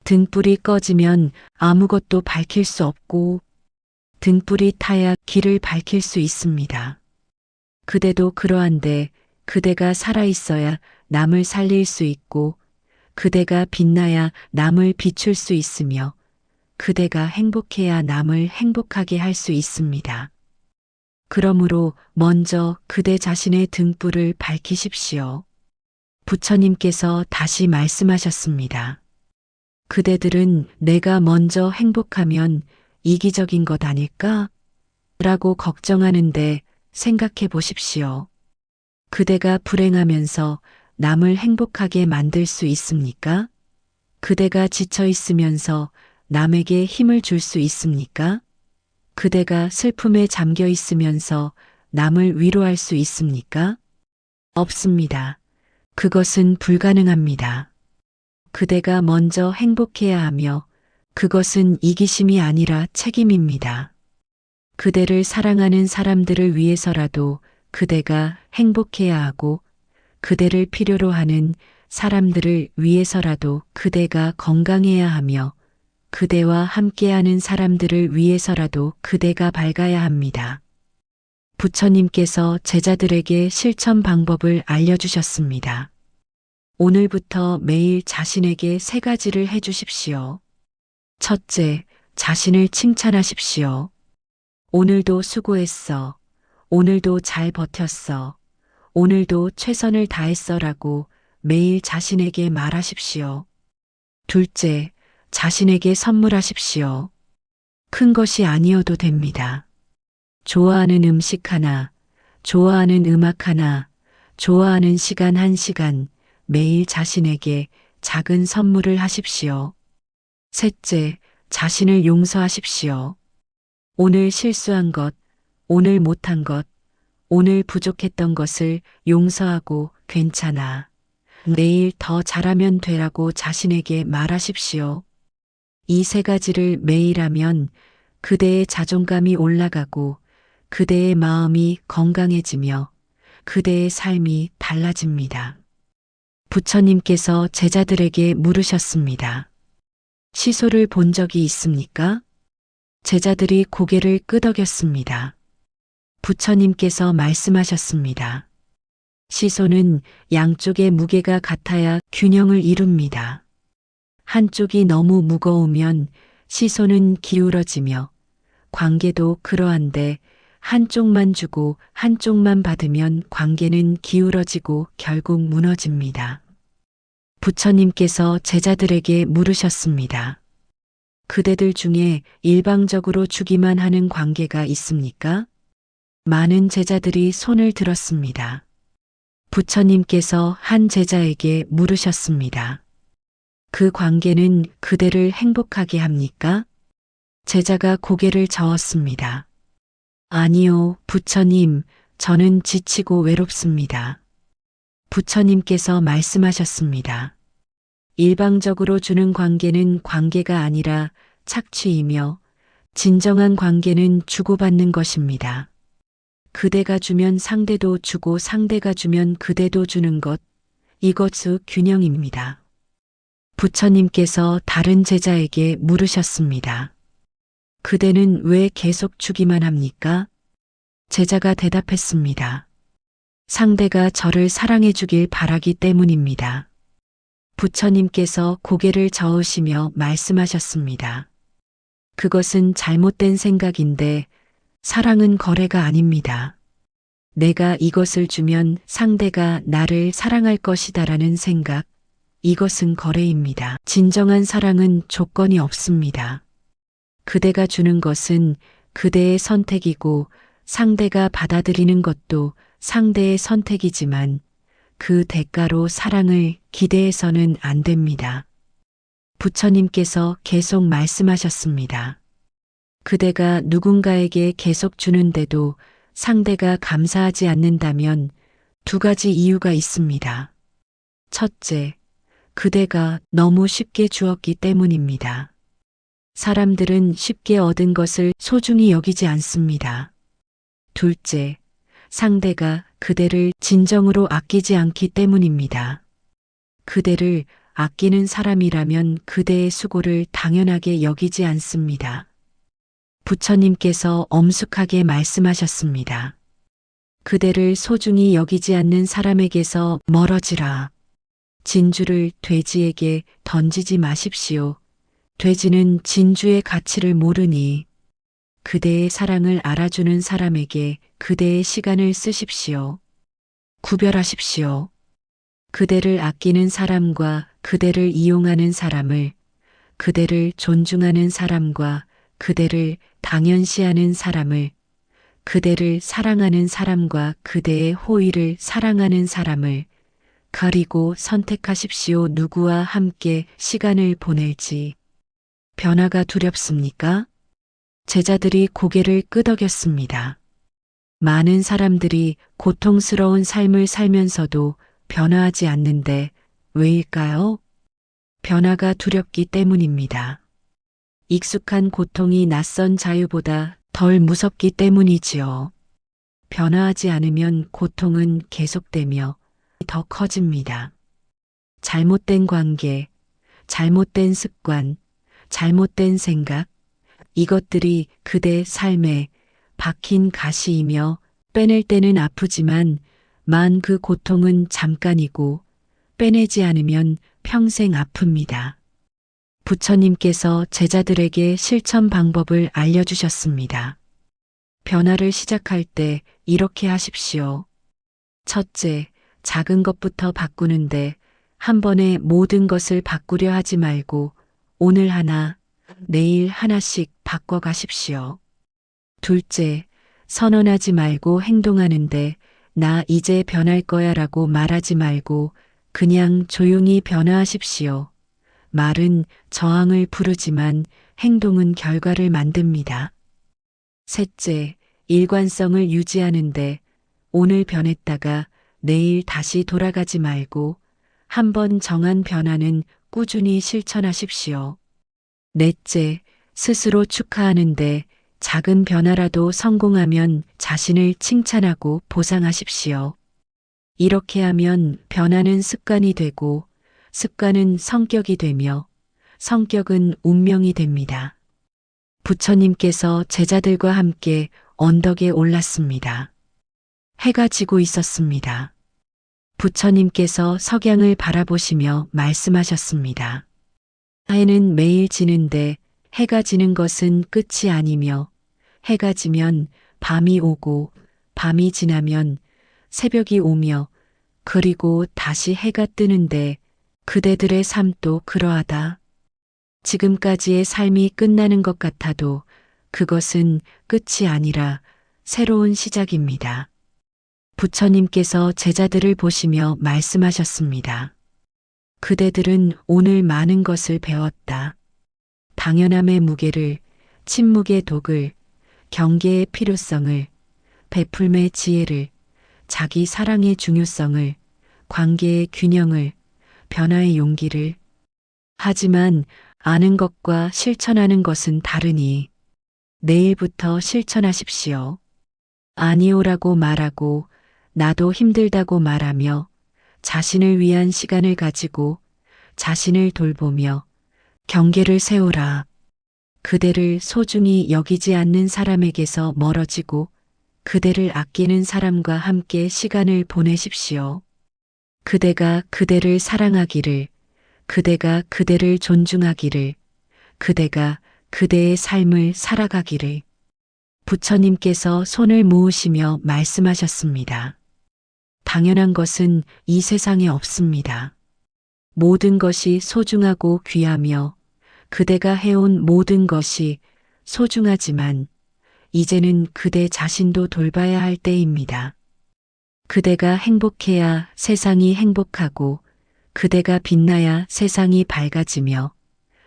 등불이 꺼지면 아무것도 밝힐 수 없고 등불이 타야 길을 밝힐 수 있습니다. 그대도 그러한데 그대가 살아있어야 남을 살릴 수 있고 그대가 빛나야 남을 비출 수 있으며 그대가 행복해야 남을 행복하게 할 수 있습니다. 그러므로 먼저 그대 자신의 등불을 밝히십시오. 부처님께서 다시 말씀하셨습니다. 그대들은 내가 먼저 행복하면 이기적인 것 아닐까? 라고 걱정하는데 생각해 보십시오. 그대가 불행하면서 남을 행복하게 만들 수 있습니까? 그대가 지쳐 있으면서 남에게 힘을 줄 수 있습니까? 그대가 슬픔에 잠겨 있으면서 남을 위로할 수 있습니까? 없습니다. 그것은 불가능합니다. 그대가 먼저 행복해야 하며 그것은 이기심이 아니라 책임입니다. 그대를 사랑하는 사람들을 위해서라도 그대가 행복해야 하고 그대를 필요로 하는 사람들을 위해서라도 그대가 건강해야 하며 그대와 함께하는 사람들을 위해서라도 그대가 밝아야 합니다. 부처님께서 제자들에게 실천 방법을 알려주셨습니다. 오늘부터 매일 자신에게 3가지를 해주십시오. 첫째, 자신을 칭찬하십시오. 오늘도 수고했어. 오늘도 잘 버텼어. 오늘도 최선을 다했어라고 매일 자신에게 말하십시오. 둘째, 자신에게 선물하십시오. 큰 것이 아니어도 됩니다. 좋아하는 음식 하나, 좋아하는 음악 하나, 좋아하는 시간 1시간, 매일 자신에게 작은 선물을 하십시오. 셋째, 자신을 용서하십시오. 오늘 실수한 것, 오늘 못한 것, 오늘 부족했던 것을 용서하고 괜찮아. 내일 더 잘하면 되라고 자신에게 말하십시오. 이 3가지를 매일 하면 그대의 자존감이 올라가고 그대의 마음이 건강해지며 그대의 삶이 달라집니다. 부처님께서 제자들에게 물으셨습니다. 시소를 본 적이 있습니까? 제자들이 고개를 끄덕였습니다. 부처님께서 말씀하셨습니다. 시소는 양쪽의 무게가 같아야 균형을 이룹니다. 한쪽이 너무 무거우면 시소는 기울어지며 관계도 그러한데 한쪽만 주고 한쪽만 받으면 관계는 기울어지고 결국 무너집니다. 부처님께서 제자들에게 물으셨습니다. 그대들 중에 일방적으로 주기만 하는 관계가 있습니까? 많은 제자들이 손을 들었습니다. 부처님께서 한 제자에게 물으셨습니다. 그 관계는 그대를 행복하게 합니까? 제자가 고개를 저었습니다. 아니요, 부처님, 저는 지치고 외롭습니다. 부처님께서 말씀하셨습니다. 일방적으로 주는 관계는 관계가 아니라 착취이며 진정한 관계는 주고받는 것입니다. 그대가 주면 상대도 주고 상대가 주면 그대도 주는 것, 이것이 균형입니다. 부처님께서 다른 제자에게 물으셨습니다. 그대는 왜 계속 주기만 합니까? 제자가 대답했습니다. 상대가 저를 사랑해 주길 바라기 때문입니다. 부처님께서 고개를 저으시며 말씀하셨습니다. 그것은 잘못된 생각인데 사랑은 거래가 아닙니다. 내가 이것을 주면 상대가 나를 사랑할 것이다라는 생각, 이것은 거래입니다. 진정한 사랑은 조건이 없습니다. 그대가 주는 것은 그대의 선택이고 상대가 받아들이는 것도 상대의 선택이지만 그 대가로 사랑을 기대해서는 안 됩니다. 부처님께서 계속 말씀하셨습니다. 그대가 누군가에게 계속 주는데도 상대가 감사하지 않는다면 2가지 이유가 있습니다. 첫째, 그대가 너무 쉽게 주었기 때문입니다. 사람들은 쉽게 얻은 것을 소중히 여기지 않습니다. 둘째, 상대가 그대를 진정으로 아끼지 않기 때문입니다. 그대를 아끼는 사람이라면 그대의 수고를 당연하게 여기지 않습니다. 부처님께서 엄숙하게 말씀하셨습니다. 그대를 소중히 여기지 않는 사람에게서 멀어지라. 진주를 돼지에게 던지지 마십시오. 돼지는 진주의 가치를 모르니 그대의 사랑을 알아주는 사람에게 그대의 시간을 쓰십시오. 구별하십시오. 그대를 아끼는 사람과 그대를 이용하는 사람을, 그대를 존중하는 사람과 그대를 당연시하는 사람을, 그대를 사랑하는 사람과 그대의 호의를 사랑하는 사람을 가리고 선택하십시오. 누구와 함께 시간을 보낼지. 변화가 두렵습니까? 제자들이 고개를 끄덕였습니다. 많은 사람들이 고통스러운 삶을 살면서도 변화하지 않는데 왜일까요? 변화가 두렵기 때문입니다. 익숙한 고통이 낯선 자유보다 덜 무섭기 때문이지요. 변화하지 않으면 고통은 계속되며 더 커집니다. 잘못된 관계, 잘못된 습관, 잘못된 생각, 이것들이 그대 삶에 박힌 가시이며 빼낼 때는 아프지만 그 고통은 잠깐이고 빼내지 않으면 평생 아픕니다. 부처님께서 제자들에게 실천 방법을 알려주셨습니다. 변화를 시작할 때 이렇게 하십시오. 첫째, 작은 것부터 바꾸는데 한 번에 모든 것을 바꾸려 하지 말고 오늘 하나, 내일 하나씩 바꿔가십시오. 둘째, 선언하지 말고 행동하는데 나 이제 변할 거야 라고 말하지 말고 그냥 조용히 변화하십시오. 말은 저항을 부르지만 행동은 결과를 만듭니다. 셋째, 일관성을 유지하는데 오늘 변했다가 내일 다시 돌아가지 말고 한 번 정한 변화는 꾸준히 실천하십시오. 넷째, 스스로 축하하는데 작은 변화라도 성공하면 자신을 칭찬하고 보상하십시오. 이렇게 하면 변화는 습관이 되고 습관은 성격이 되며 성격은 운명이 됩니다. 부처님께서 제자들과 함께 언덕에 올랐습니다. 해가 지고 있었습니다. 부처님께서 석양을 바라보시며 말씀하셨습니다. 해는 매일 지는데 해가 지는 것은 끝이 아니며 해가 지면 밤이 오고 밤이 지나면 새벽이 오며 그리고 다시 해가 뜨는데 그대들의 삶도 그러하다. 지금까지의 삶이 끝나는 것 같아도 그것은 끝이 아니라 새로운 시작입니다. 부처님께서 제자들을 보시며 말씀하셨습니다. 그대들은 오늘 많은 것을 배웠다. 당연함의 무게를, 침묵의 독을, 경계의 필요성을, 베풀매의 지혜를, 자기 사랑의 중요성을, 관계의 균형을, 변화의 용기를. 하지만 아는 것과 실천하는 것은 다르니 내일부터 실천하십시오. 아니오라고 말하고 나도 힘들다고 말하며 자신을 위한 시간을 가지고 자신을 돌보며 경계를 세우라. 그대를 소중히 여기지 않는 사람에게서 멀어지고 그대를 아끼는 사람과 함께 시간을 보내십시오. 그대가 그대를 사랑하기를, 그대가 그대를 존중하기를, 그대가 그대의 삶을 살아가기를. 부처님께서 손을 모으시며 말씀하셨습니다. 당연한 것은 이 세상에 없습니다. 모든 것이 소중하고 귀하며 그대가 해온 모든 것이 소중하지만 이제는 그대 자신도 돌봐야 할 때입니다. 그대가 행복해야 세상이 행복하고 그대가 빛나야 세상이 밝아지며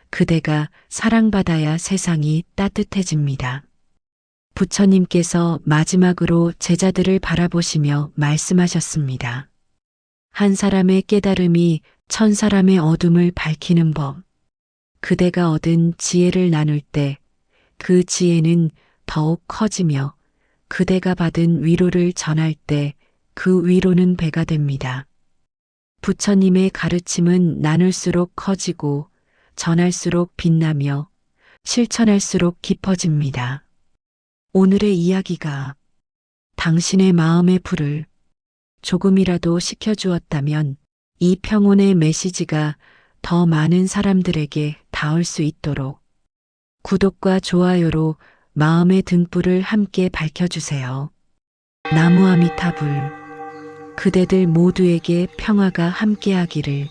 그대가 사랑받아야 세상이 따뜻해집니다. 부처님께서 마지막으로 제자들을 바라보시며 말씀하셨습니다. 한 사람의 깨달음이 천 사람의 어둠을 밝히는 법. 그대가 얻은 지혜를 나눌 때 그 지혜는 더욱 커지며 그대가 받은 위로를 전할 때 그 위로는 배가 됩니다. 부처님의 가르침은 나눌수록 커지고 전할수록 빛나며 실천할수록 깊어집니다. 오늘의 이야기가 당신의 마음의 불을 조금이라도 식혀주었다면 이 평온의 메시지가 더 많은 사람들에게 닿을 수 있도록 구독과 좋아요로 마음의 등불을 함께 밝혀주세요. 나무 아미타불. 그대들 모두에게 평화가 함께하기를.